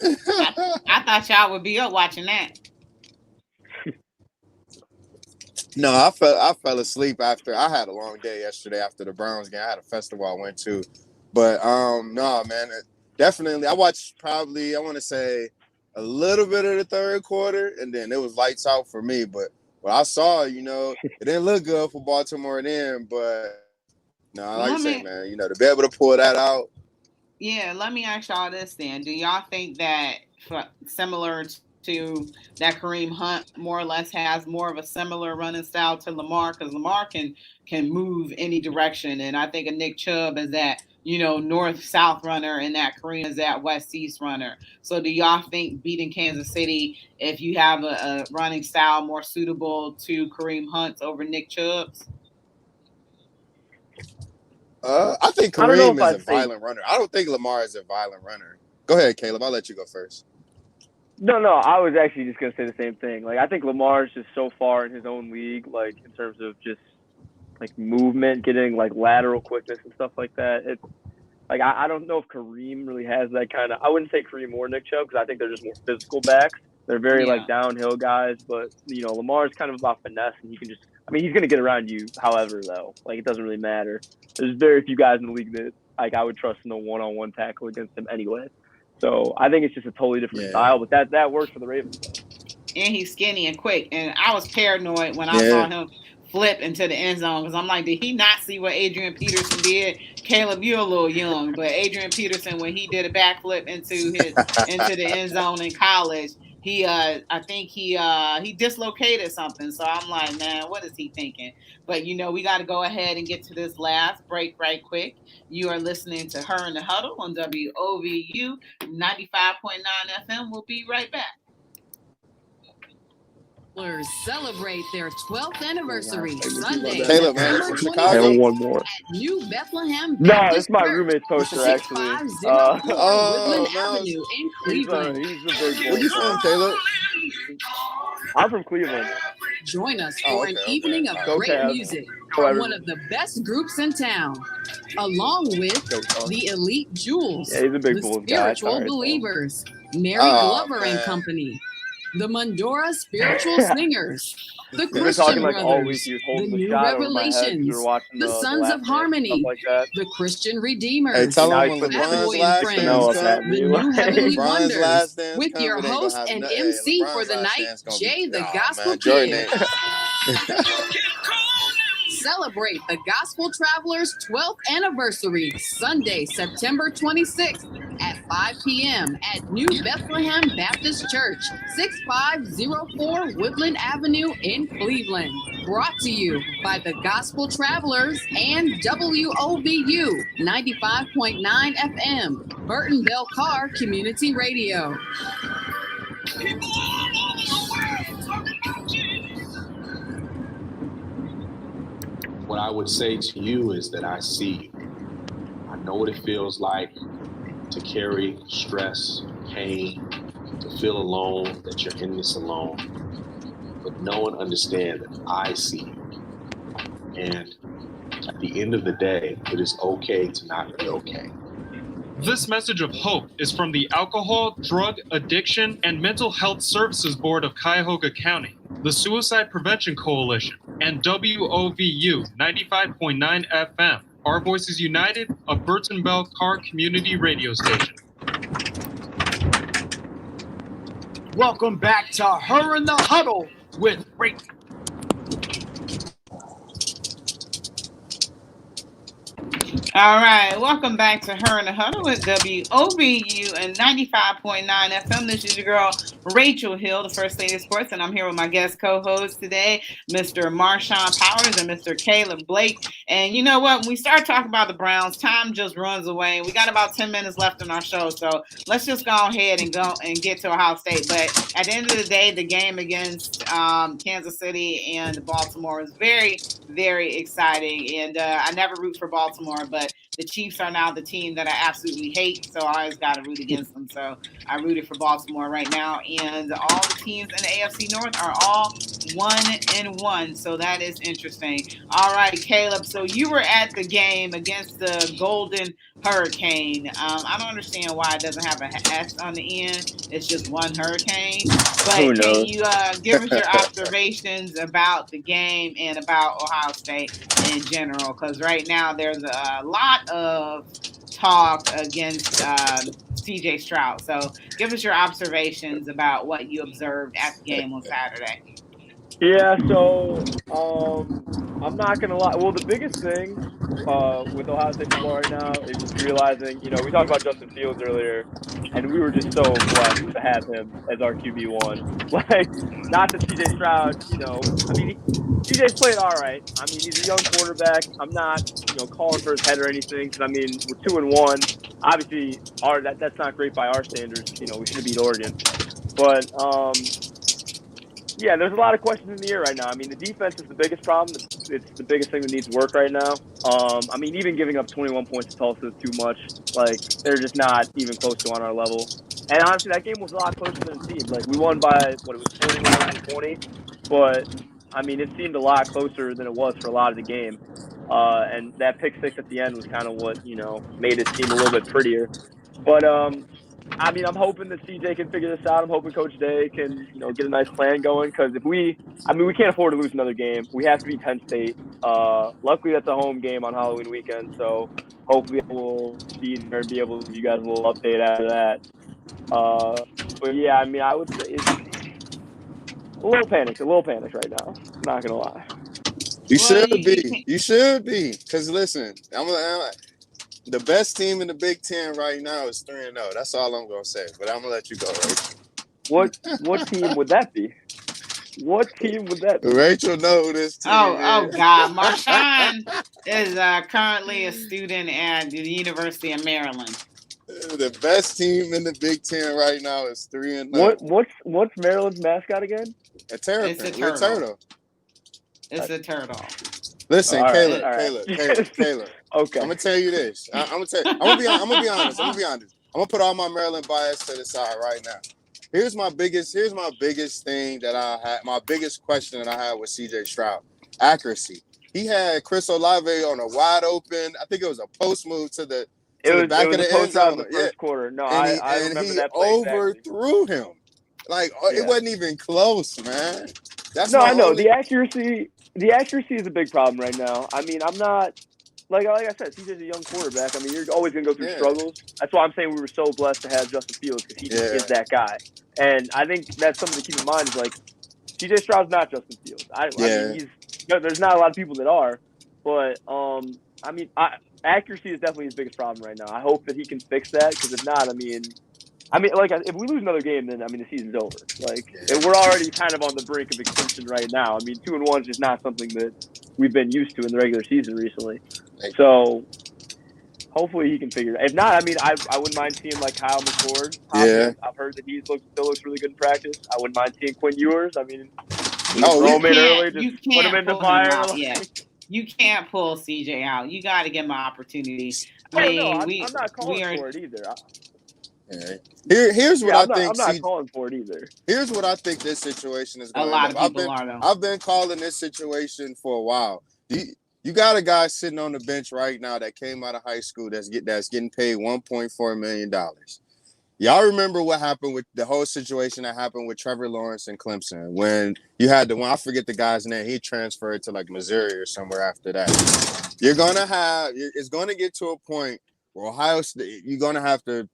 I thought y'all would be up watching that. No, I fell asleep after I had a long day yesterday after the Browns game. I had a festival I went to, but no, man, definitely I watched probably I want to say a little bit of the third quarter, and then it was lights out for me. But what I saw, you know, it didn't look good for Baltimore then. But no, like I say, man, you know, to be able to pull that out. Yeah, let me ask y'all this then: do y'all think that similar to that Kareem Hunt more or less has more of a similar running style to Lamar because Lamar can move any direction, and I think a Nick Chubb is that north-south runner, and that Kareem is that west-east runner. So do y'all think beating Kansas City, if you have a running style more suitable to Kareem Hunt's over Nick Chubb's? I think Kareem is a violent runner. I don't think Lamar is a violent runner. Go ahead, Caleb. I'll let you go first. No, I was actually just going to say the same thing. Like, I think Lamar's just so far in his own league, like, in terms of just, like, movement, getting, like, lateral quickness and stuff like that. It's, like, I don't know if Kareem really has that kind of – I wouldn't say Kareem or Nick Chubb because I think they're just more physical backs. They're very like downhill guys, but Lamar's kind of about finesse, and he can just. I mean, he's going to get around you, however, though. Like, it doesn't really matter. There's very few guys in the league that like I would trust in a one-on-one tackle against him anyway. So I think it's just a totally different style, but that works for the Ravens. And he's skinny and quick. And I was paranoid when I saw him flip into the end zone because I'm like, did he not see what Adrian Peterson did? Caleb, you're a little young, but Adrian Peterson, when he did a backflip into the end zone in college, I think he dislocated something. So I'm like, man, what is he thinking? But we got to go ahead and get to this last break right quick. You are listening to Her in the Huddle on WOVU 95.9 FM. We'll be right back. Celebrate their 12th anniversary Sunday, Caleb, man, from Chicago. And one more. at New Bethlehem No, Baptist it's my Church, roommate's poster, actually. 6504 Woodland Avenue in Cleveland. He's a big boy. Where you from, Caleb? I'm from Cleveland. Join us for an evening of Go great Cavs. music Go from Everton. one of the best groups in town, along with the Elite Jewels, Yeah, he's a big the Bulls guy. Spiritual Sorry, Believers, Mary Oh, Glover and man. Company, the Mandora Spiritual Singers, the We've been Christian talking like all week. Brothers, He was the holding the New shot over my head. We Revelations, were watching the Sons Last of Dance, Harmony, stuff like that. the Christian Redeemers, Hey, tell Now him he's when putting Fat LeBron's Boy and last Friends, dance No, come. the New Heavenly LeBron's Wonders, last dance with come, your it ain't gonna host have and nothing. MC LeBron's for the last night, dance gonna Jay be, the oh, Gospel man, Jordan Kid. Celebrate the Gospel Travelers 12th anniversary Sunday, September 26th at 5 p.m. at New Bethlehem Baptist Church, 6504 Woodland Avenue in Cleveland. Brought to you by the Gospel Travelers and WOVU 95.9 FM, Burton Bell Carr Community Radio. What I would say to you is that I see you. I know what it feels like to carry stress, pain, to feel alone, that you're in this alone. But know and understand that I see you. And at the end of the day, it is okay to not be okay. This message of hope is from the Alcohol, Drug, Addiction, and Mental Health Services Board of Cuyahoga County, the Suicide Prevention Coalition, and WOVU 95.9 FM. Our Voices United, a Burton Bell Carr community radio station. Welcome back to Her in the Huddle with Rachel. All right, welcome back to Her in the Huddle with WOVU and 95.9 FM. This is your girl, Rachel Hill, the First Lady of Sports, and I'm here with my guest co-host today, Mr. Marshawn Powers and Mr. Caleb Blake. And you know what? When we start talking about the Browns, time just runs away. We got about 10 minutes left in our show, so let's just go ahead and get to Ohio State. But at the end of the day, the game against Kansas City and Baltimore is very, very exciting. And I never root for Baltimore, but the Chiefs are now the team that I absolutely hate, so I always got to root against them. So I rooted for Baltimore right now, and all the teams in the AFC North are all 1-1, so that is interesting. All right, Caleb, so you were at the game against the Golden Hurricane. I don't understand why it doesn't have an S on the end. It's just one hurricane. But can you give us your observations about the game and about Ohio State in general? Because right now there's a lot of talk against CJ Stroud. So give us your observations about what you observed at the game on Saturday. Yeah, so I'm not gonna lie. Well, the biggest thing with Ohio State football right now is just realizing, we talked about Justin Fields earlier, and we were just so blessed to have him as our QB1. Like, not that CJ Stroud, CJ's played all right. I mean, he's a young quarterback. I'm not, calling for his head or anything, because we're 2-1. Obviously, that's not great by our standards. We should have beat Oregon, but yeah, there's a lot of questions in the air right now. I mean, the defense is the biggest problem. It's the biggest thing that needs work right now. Even giving up 21 points to Tulsa is too much. Like, they're just not even close to on our level. And honestly, that game was a lot closer than it seemed. Like, we won by, 41-20. But, it seemed a lot closer than it was for a lot of the game. And that pick six at the end was kind of what, made it seem a little bit prettier. But, I mean, I'm hoping that CJ can figure this out. I'm hoping Coach Day can, get a nice plan going. Because we can't afford to lose another game. We have to beat Penn State. Luckily, that's a home game on Halloween weekend. So hopefully, we'll be there and be able to give you guys a little update after that. But yeah, I mean, I would say it's a little panicked right now. I'm not gonna lie. You Well, should you be. You should be. Because listen, the best team in the Big Ten right now is 3-0. That's all I'm gonna say. But I'm gonna let you go, Rachel. What team would that be? What team would that be? Rachel know who this team oh is. God, Marshawn is currently a student at the University of Maryland. The best team in the Big Ten right now is 3-0. What's Maryland's mascot again? A terrapin. It's a With turtle. It's a turtle. Listen, All Caleb. Okay. I'm gonna tell you this. I'm gonna be honest. I'm gonna put all my Maryland bias to the side right now. Here's my biggest thing that I had. My biggest question that I had with CJ Stroud: accuracy. He had Chris Olave on a wide open. I think it was a post move to the back of the end zone. In the first quarter. No, and I remember he that play overthrew him. Like it wasn't even close, man. I know the accuracy. The accuracy is a big problem right now. I mean, I'm not like I said, CJ's a young quarterback. I mean, you're always gonna go through struggles. That's why I'm saying we were so blessed to have Justin Fields because he is that guy. And I think that's something to keep in mind is like CJ Stroud's not Justin Fields. I mean, there's not a lot of people that are, but I mean, accuracy is definitely his biggest problem right now. I hope that he can fix that because if not, I mean, like if we lose another game, then I mean the season's over. Like we're already kind of on the brink of extinction right now. I mean, 2-1 is just not something that we've been used to in the regular season recently. So hopefully he can figure it out. If not, I mean, I wouldn't mind seeing like Kyle McCord. I've heard that he still looks really good in practice. I wouldn't mind seeing Quinn Ewers. I mean, throw him in early, just put him in the fire. You can't pull CJ out. You got to give him an opportunity. I'm not calling for it either. Here's what I think. I'm not calling for it either. Here's what I think this situation is going. A lot of people are though. I've been calling this situation for a while. You got a guy sitting on the bench right now that came out of high school that's getting paid $1.4 million. Y'all remember what happened with the whole situation that happened with Trevor Lawrence and Clemson when you had I forget the guy's name. He transferred to like Missouri or somewhere after that. It's going to get to a point where Ohio State, you're going to have to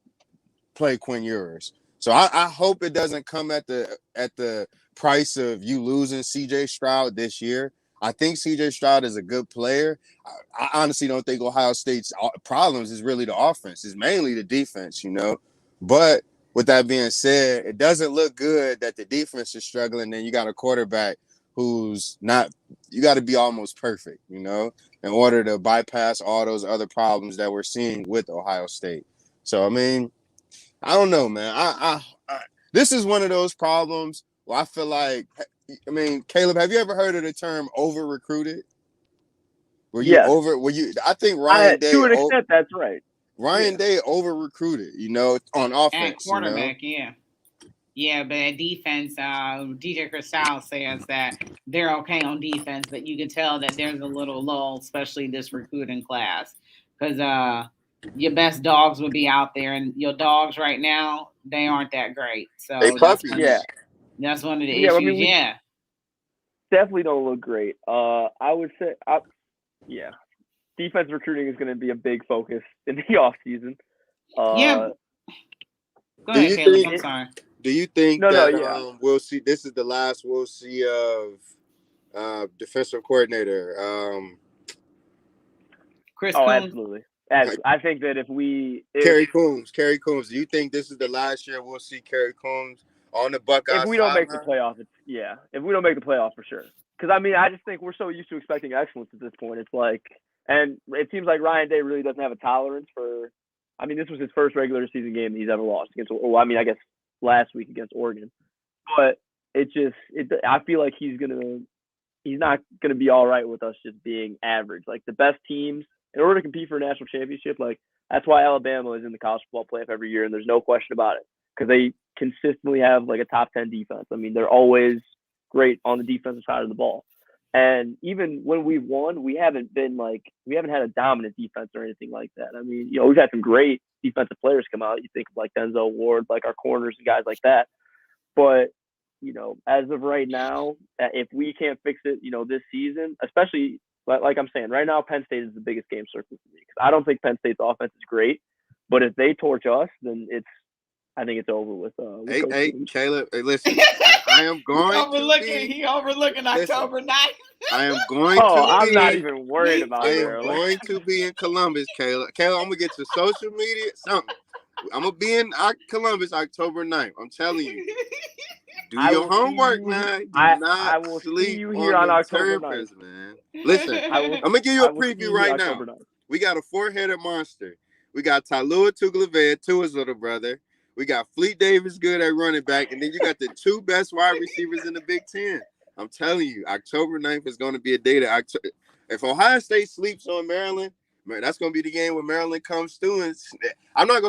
play Quinn Ewers. So I hope it doesn't come at the price of you losing CJ Stroud this year. I think CJ Stroud is a good player. I honestly don't think Ohio State's problems is really the offense. It's mainly the defense, But with that being said, it doesn't look good that the defense is struggling. Then you got a quarterback who's not – you got to be almost perfect, in order to bypass all those other problems that we're seeing with Ohio State. So, I mean – I don't know, man. I this is one of those problems where I feel like, Caleb, have you ever heard of the term over recruited? I think Ryan Day to an extent that's right. Ryan Day over recruited, on offense. At quarterback, Yeah, but at defense, DJ Cristal says that they're okay on defense, but you can tell that there's a little lull, especially this recruiting class. Because your best dogs would be out there, and your dogs right now, they aren't that great. So that's one of the issues. I mean, definitely don't look great. I would say, defense recruiting is going to be a big focus in the off season. Go ahead, Caleb. I'm sorry. Do you think we'll see? This is the last we'll see of defensive coordinator Chris Coons? Absolutely. I think that if Kerry Coombs, do you think this is the last year we'll see Kerry Coombs on the Buckeyes? If we don't make the playoff, if we don't make the playoff for sure. Because I just think we're so used to expecting excellence at this point. It's like, and it seems like Ryan Day really doesn't have a tolerance for. This was his first regular season game he's ever lost against. Well, I guess last week against Oregon, but I feel like he's not gonna be all right with us just being average. Like the best teams. In order to compete for a national championship, like that's why Alabama is in the college football playoff every year, and there's no question about it because they consistently have like a top 10 defense. They're always great on the defensive side of the ball. And even when we won, we haven't had a dominant defense or anything like that. I mean, we've had some great defensive players come out. You think of like Denzel Ward, like our corners and guys like that. But, as of right now, if we can't fix it, this season, especially like I'm saying, right now, Penn State is the biggest game circle for me because I don't think Penn State's offense is great. But if they torch us, then I think it's over with. Hey, Caleb, hey, listen, I am going He overlooking October 9th. I am going I'm not even worried about it. I am going to be in Columbus, Caleb. Caleb, I'm going to get your social media, something. I'm going to be in Columbus October 9th. I'm telling you. Do your homework, man. I will see you here on October 9th. Man. Listen, I'm going to give you a preview right now. We got a four-headed monster. We got Talua Tuglavan, Tua's little brother. We got Fleet Davis good at running back. And then you got the two best wide receivers in the Big Ten. I'm telling you, October 9th is going to be a day that if Ohio State sleeps on Maryland, man, that's going to be the game where Maryland comes through. And I'm not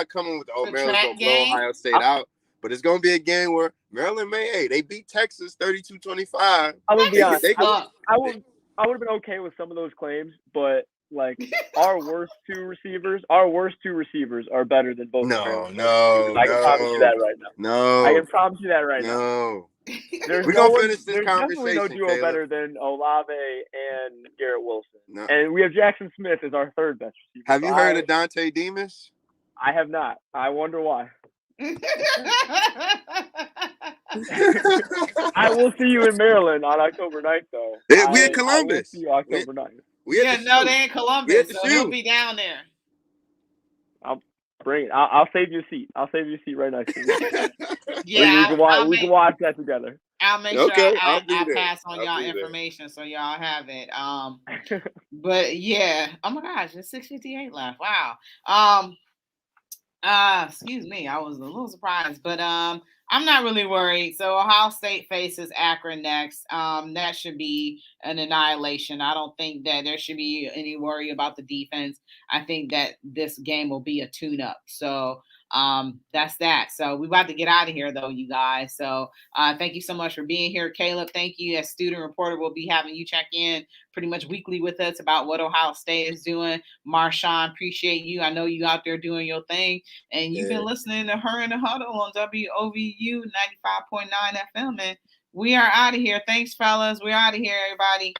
coming with, Maryland's going to blow Ohio State out. But it's going to be a game where Maryland they beat Texas 32-25. I'm going to be honest. I would have been okay with some of those claims, but like our worst two receivers are better than both. No. I can promise you that right now. No. I can promise you that right now. No. We're going to finish this conversation. There's definitely no duo better than Olave and Garrett Wilson. No. And we have Jackson Smith as our third best receiver. Have you heard of Dante Demas? I have not. I wonder why. I will see you in Maryland on October 9th, though. We in Columbus. I will see you October 9th. They in Columbus. So he'll be down there. I'll bring it. I'll save you a seat. I'll save you a seat right next to you. We can watch that together. I'll make sure I pass on y'all information so y'all have it. But yeah. Oh my gosh, it's 6:58 left. Wow. Excuse me, I was a little surprised, but I'm not really worried. So Ohio State faces Akron next. That should be an annihilation. I don't think that there should be any worry about the defense. I think that this game will be a tune-up. So that's that. So we're about to get out of here, though, you guys. So thank you so much for being here. Caleb, thank you. As student reporter, we'll be having you check in pretty much weekly with us about what Ohio State is doing. Marshawn, appreciate you. I know you out there doing your thing. And you've been listening to Her in the Huddle on WOVU 95.9 FM. And we are out of here. Thanks, fellas. We're out of here, everybody.